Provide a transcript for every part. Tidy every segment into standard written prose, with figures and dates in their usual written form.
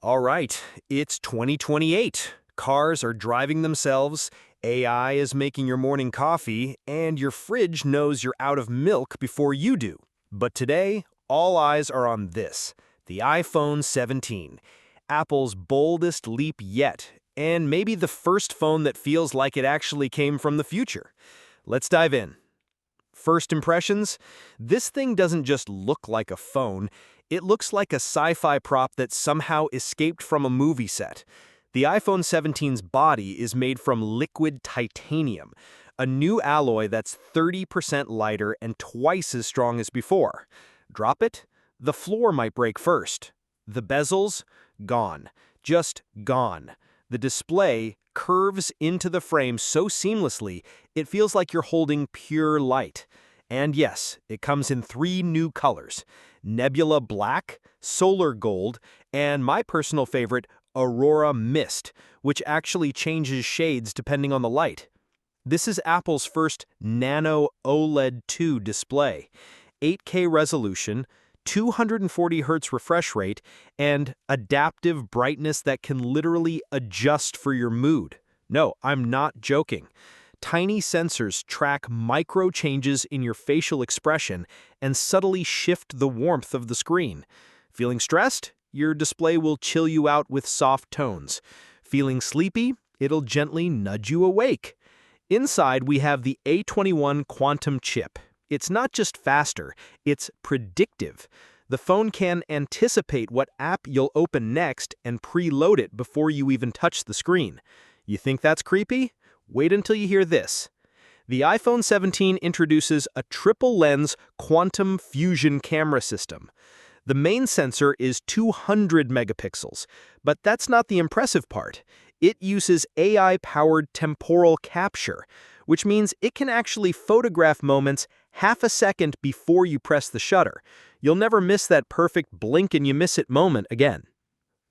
All right, it's 2028. Cars are driving themselves, AI is making your morning coffee, and your fridge knows you're out of milk before you do. But today, all eyes are on this, the iPhone 17, Apple's boldest leap yet, and maybe the first phone that feels like it actually came from the future. Let's dive in. First impressions? This thing doesn't just look like a phone, it looks like a sci-fi prop that somehow escaped from a movie set. The iPhone 17's body is made from liquid titanium, a new alloy that's 30% lighter and twice as strong as before. Drop it? The floor might break first. The bezels? Gone. Just gone. The display curves into the frame so seamlessly, it feels like you're holding pure light. And yes, it comes in 3 new colors: Nebula Black, Solar Gold, and my personal favorite, Aurora Mist, which actually changes shades depending on the light. This is Apple's first Nano OLED 2 display, 8K resolution, 240 Hz refresh rate, and adaptive brightness that can literally adjust for your mood. No, I'm not joking. Tiny sensors track micro changes in your facial expression and subtly shift the warmth of the screen. Feeling stressed? Your display will chill you out with soft tones. Feeling sleepy? It'll gently nudge you awake. Inside, we have the A21 Quantum chip. It's not just faster, it's predictive. The phone can anticipate what app you'll open next and preload it before you even touch the screen. You think that's creepy? Wait until you hear this. The iPhone 17 introduces a triple-lens quantum fusion camera system. The main sensor is 200 megapixels, but that's not the impressive part. It uses AI-powered temporal capture, which means it can actually photograph moments half a second before you press the shutter. You'll never miss that perfect blink-and-you-miss-it moment again.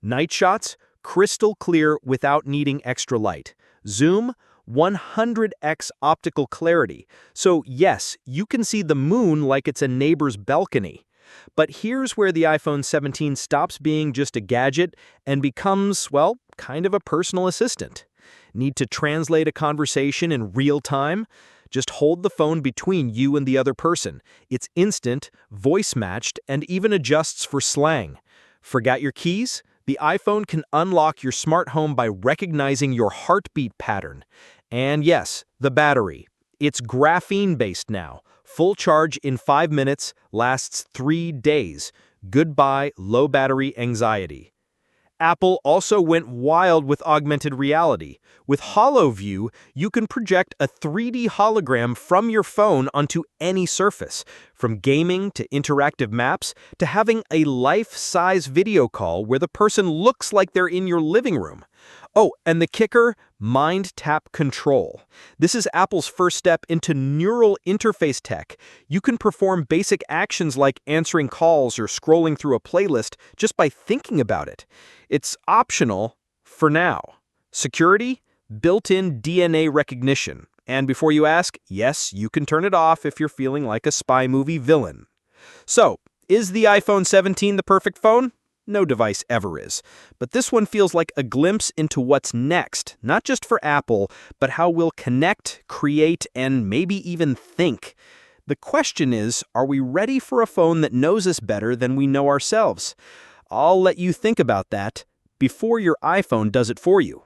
Night shots? Crystal clear without needing extra light. Zoom? 100x optical clarity. So yes, you can see the moon like it's a neighbor's balcony. But here's where the iPhone 17 stops being just a gadget and becomes, well, kind of a personal assistant. Need to translate a conversation in real time? Just hold the phone between you and the other person. It's instant, voice-matched, and even adjusts for slang. Forgot your keys? The iPhone can unlock your smart home by recognizing your heartbeat pattern. And yes, the battery. It's graphene-based now. Full charge in 5 minutes, lasts 3 days. Goodbye low battery anxiety. Apple also went wild with augmented reality. With HoloView, you can project a 3D hologram from your phone onto any surface, from gaming to interactive maps to having a life-size video call where the person looks like they're in your living room. Oh, and the kicker, Mind Tap Control. This is Apple's first step into neural interface tech. You can perform basic actions like answering calls or scrolling through a playlist just by thinking about it. It's optional for now. Security? Built-in DNA recognition. And before you ask, yes, you can turn it off if you're feeling like a spy movie villain. So, is the iPhone 17 the perfect phone? No device ever is. But this one feels like a glimpse into what's next, not just for Apple, but how we'll connect, create, and maybe even think. The question is, are we ready for a phone that knows us better than we know ourselves? I'll let you think about that before your iPhone does it for you.